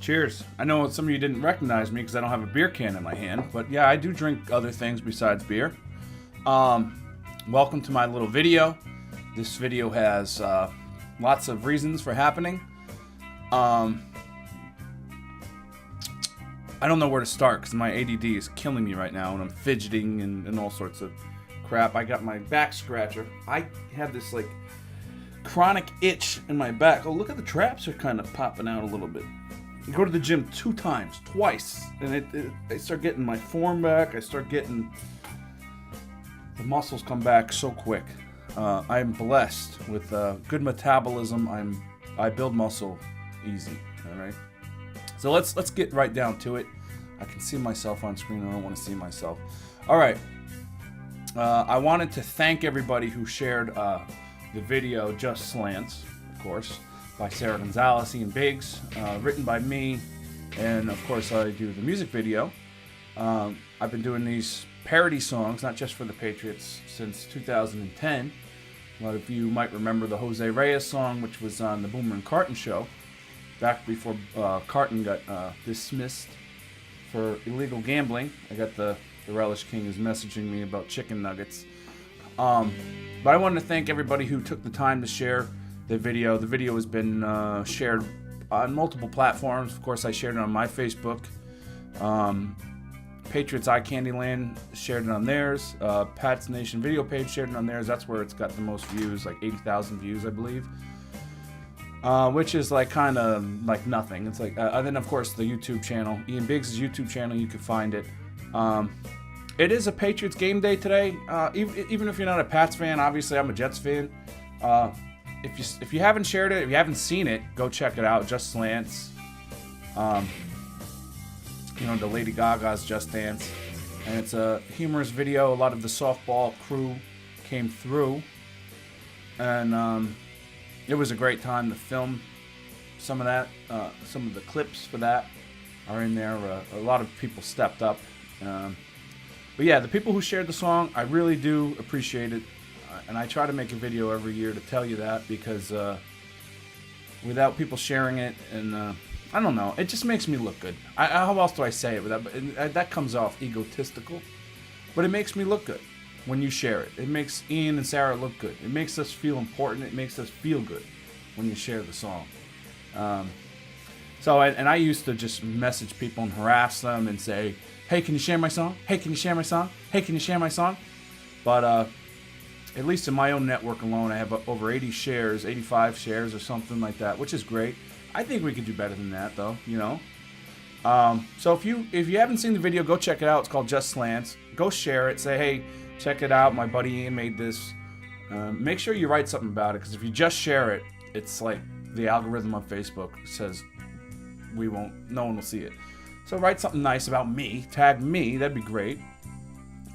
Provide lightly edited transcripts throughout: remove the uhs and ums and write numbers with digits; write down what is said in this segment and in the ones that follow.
Cheers. I know some of you didn't recognize me because I don't have a beer can in my hand, but yeah, I do drink other things besides beer. Welcome to my little video. This video has lots of reasons for happening. I don't know where to start because my ADD is killing me right now and I'm fidgeting and all sorts of crap. I got my back scratcher. I have this like chronic itch in my back. Oh, look at the traps are kind of popping out a little bit. I go to the gym twice, and I start getting my form back. I start getting the muscles come back so quick. I am blessed with good metabolism. I build muscle easy. All right. So let's get right down to it. I can see myself on screen. I don't want to see myself. All right. I wanted to thank everybody who shared the video Just Slants, of course, by Sarah Gonzalez, Ian Biggs, written by me, and of course I do the music video. I've been doing these parody songs, not just for the Patriots, since 2010. A lot of you might remember the Jose Reyes song, which was on the Boomer and Carton show, back before Carton got dismissed for illegal gambling. I got the Relish King is messaging me about chicken nuggets. But I wanted to thank everybody who took the time to share the video. The video has been shared on multiple platforms. Of course, I shared it on my Facebook. Patriots Eye Candyland shared it on theirs. Pat's Nation video page shared it on theirs. That's where it's got the most views, like 80,000 views, I believe. Which is like kind of like nothing. It's like, and then of course the YouTube channel, Ian Biggs' YouTube channel, you can find it. It is a Patriots game day today. Even if you're not a Pats fan, obviously I'm a Jets fan. If you haven't shared it, if you haven't seen it, go check it out. Just Slants. The Lady Gaga's Just Dance. And it's a humorous video. A lot of the softball crew came through. And it was a great time to film some of that. Some of the clips for that are in there. A lot of people stepped up. But yeah, the people who shared the song, I really do appreciate it. And I try to make a video every year to tell you that because without people sharing it, and I don't know, it just makes me look good. How else do I say it without? That comes off egotistical, but it makes me look good when you share it. It makes Ian and Sarah look good. It makes us feel important. It makes us feel good when you share the song. I used to just message people and harass them and say, hey, can you share my song? Hey, can you share my song? Hey, can you share my song? But at least in my own network alone, I have over 80 shares, 85 shares or something like that, which is great. I think we could do better than that, though, you know. So if you haven't seen the video, go check it out. It's called Just Slants. Go share it. Say, hey, check it out. My buddy Ian made this. Make sure you write something about it, because if you just share it, it's like the algorithm on Facebook says no one will see it. So write something nice about me. Tag me. That'd be great.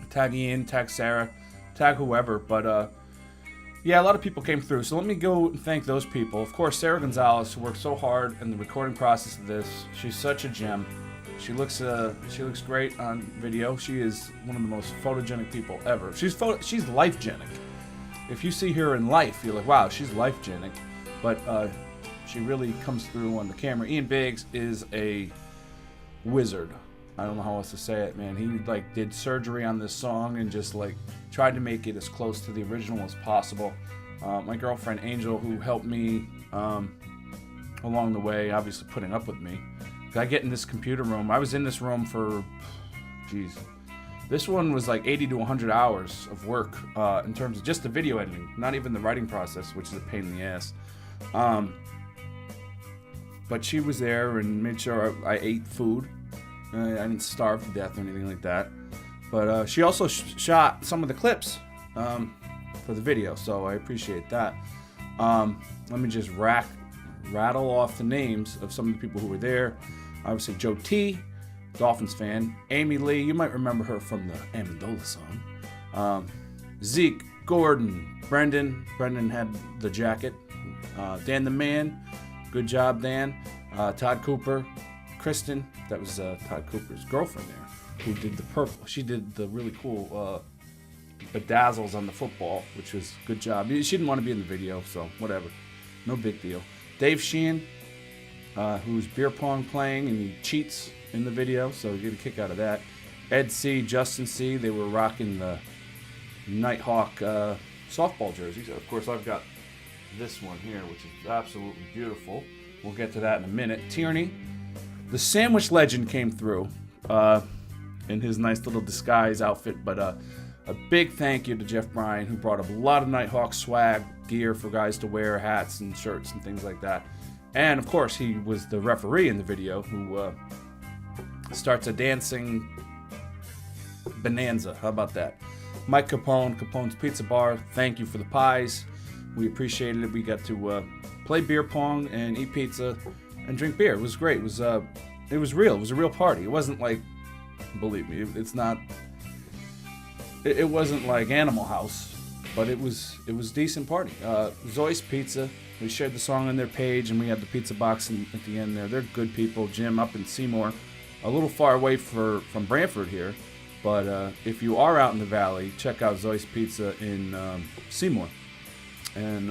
Tag Ian. Tag Sarah. Tag whoever. But yeah, a lot of people came through. So let me go and thank those people. Of course, Sarah Gonzalez, who worked so hard in the recording process of this. She's such a gem. She looks great on video. She is one of the most photogenic people ever. She's life-genic. If you see her in life, you're like, wow, she's life-genic. But she really comes through on the camera. Ian Biggs is a wizard. I don't know how else to say it, man. He like did surgery on this song and just like tried to make it as close to the original as possible. My girlfriend Angel, who helped me along the way, obviously putting up with me. I get in this computer room. I was in this room for, this one was like 80 to 100 hours of work in terms of just the video editing, not even the writing process, which is a pain in the ass. But she was there and made sure I ate food. I didn't starve to death or anything like that. But she also shot some of the clips for the video, so I appreciate that. Let me just rattle off the names of some of the people who were there. Obviously, Joe T, Dolphins fan. Amy Lee, you might remember her from the Amendola song. Zeke, Gordon, Brendan. Brendan had the jacket. Dan the Man. Good job, Dan. Todd Cooper. Kristen, that was Todd Cooper's girlfriend there, who did the purple. She did the really cool bedazzles on the football, which was good job. She didn't want to be in the video, so whatever. No big deal. Dave Sheehan, who's beer pong playing, and he cheats in the video, so you get a kick out of that. Ed C, Justin C, they were rocking the Nighthawk softball jerseys. Of course, I've got this one here, which is absolutely beautiful. We'll get to that in a minute. Tierney, the sandwich legend, came through in his nice little disguise outfit, but a big thank you to Jeff Bryan, who brought up a lot of Nighthawk swag, gear for guys to wear, hats and shirts and things like that. And of course, he was the referee in the video who starts a dancing bonanza. How about that? Mike Capone, Capone's Pizza Bar, thank you for the pies. We appreciated it. We got to play beer pong and eat pizza and drink beer. It was great. It was real. It was a real party. It wasn't like, believe me, it's not. It wasn't like Animal House, but it was decent party. Zoy's Pizza. We shared the song on their page, and we had the pizza box at the end there. They're good people. Jim up in Seymour, a little far away from Brantford here, but if you are out in the valley, check out Zoy's Pizza in Seymour, and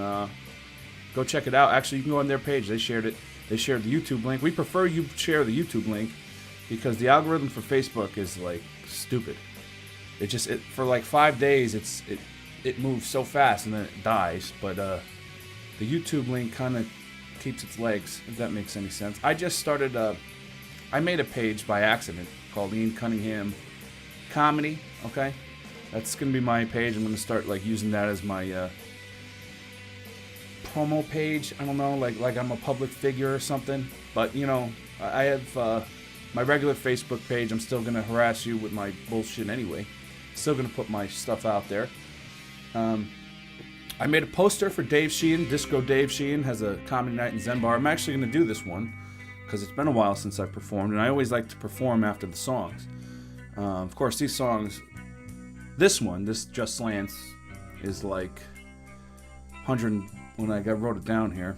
go check it out. Actually, you can go on their page. They shared it. They shared the YouTube link. We prefer you share the YouTube link because the algorithm for Facebook is like stupid. It for like 5 days it moves so fast and then it dies, but the YouTube link kind of keeps its legs, if that makes any sense. I just started I made a page by accident called Ian Cunningham Comedy. Okay, that's gonna be my page. I'm gonna start like using that as my promo page. I don't know, like I'm a public figure or something, but you know, I have my regular Facebook page. I'm still gonna harass you with my bullshit anyway. Still gonna put my stuff out there. I made a poster for Dave Sheehan. Disco Dave Sheehan has a comedy night in Zen Bar. I'm actually gonna do this one because it's been a while since I performed, and I always like to perform after the songs. Of course, these songs, this Just Slants, is like 100. When I wrote it down here,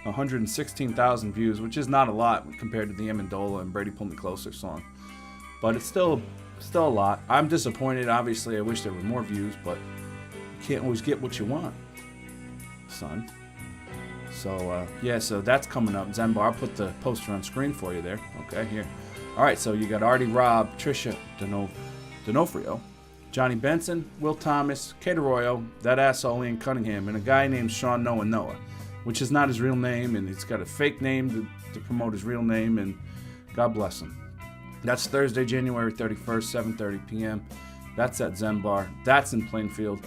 116,000 views, which is not a lot compared to the Amendola and Brady Pull Me Closer song, but it's still a lot. I'm disappointed. Obviously, I wish there were more views, but you can't always get what you want, son. So yeah, so that's coming up. Zen Bar. I'll put the poster on screen for you there. Okay, here. All right, so you got Artie Robb, Trisha D'Onofrio, Johnny Benson, Will Thomas, Kate Arroyo, that asshole Ian Cunningham, and a guy named Sean Noah, which is not his real name, and he's got a fake name to promote his real name, and God bless him. That's Thursday, January 31st, 7:30 p.m. That's at Zen Bar. That's in Plainville,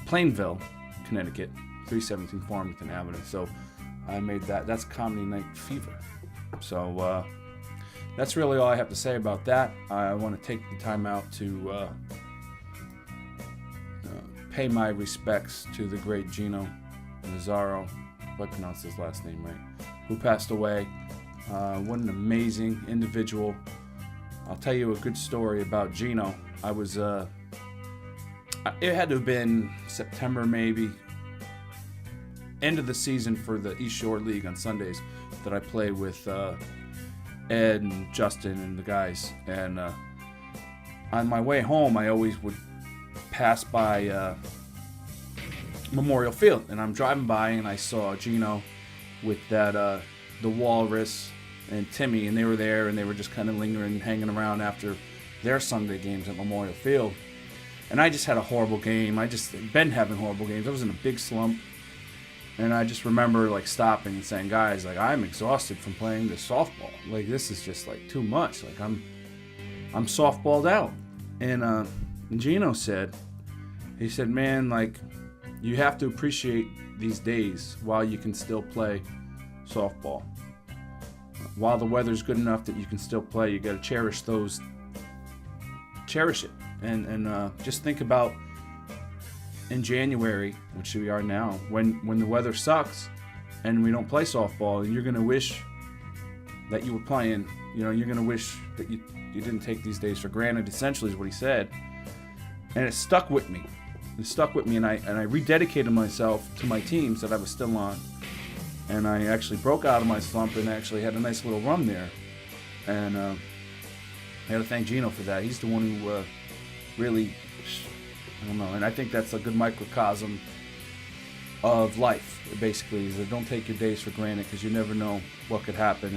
Connecticut, 317 Farmington Avenue. So I made that. That's Comedy Night Fever. So that's really all I have to say about that. I want to take the time out to pay my respects to the great Gino Nazaro, if I pronounce his last name right, who passed away. What an amazing individual. I'll tell you a good story about Gino. I was, it had to have been September maybe, end of the season for the East Shore League on Sundays that I play with Ed and Justin and the guys. And on my way home, I always would pass by Memorial Field, and I'm driving by and I saw Gino with that the Walrus and Timmy, and they were there, and they were just kind of lingering, hanging around after their Sunday games at Memorial Field. And I just had a horrible game. I just been having horrible games. I was in a big slump, and I just remember like stopping and saying, guys, like I'm exhausted from playing this softball. Like this is just like too much. Like I'm softballed out. And Gino said, he said, man, like you have to appreciate these days while you can still play softball. While the weather's good enough that you can still play, you got to cherish it, and just think about in January, which we are now, when the weather sucks and we don't play softball, and you're gonna wish that you were playing. You know, you're gonna wish that you didn't take these days for granted. Essentially, is what he said, and it stuck with me. And I rededicated myself to my teams that I was still on. And I actually broke out of my slump and actually had a nice little run there. And I got to thank Gino for that. He's the one who really, I don't know, and I think that's a good microcosm of life. Basically, is that don't take your days for granted, because you never know what could happen.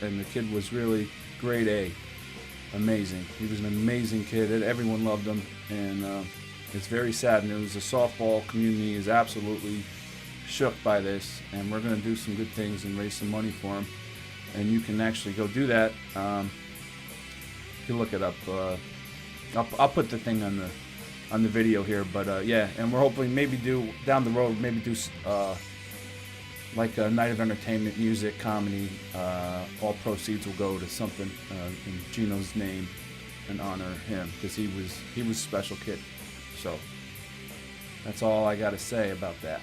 And the kid was really grade A, amazing. He was an amazing kid. Everyone loved him, and it's very sad news. The softball community is absolutely shook by this, and we're going to do some good things and raise some money for him. And you can actually go do that. You can look it up. I'll put the thing on the video here, but yeah, and we're hoping maybe do down the road, maybe do like a night of entertainment, music, comedy. All proceeds will go to something in Gino's name and honor him, because he was a special kid. So that's all I got to say about that.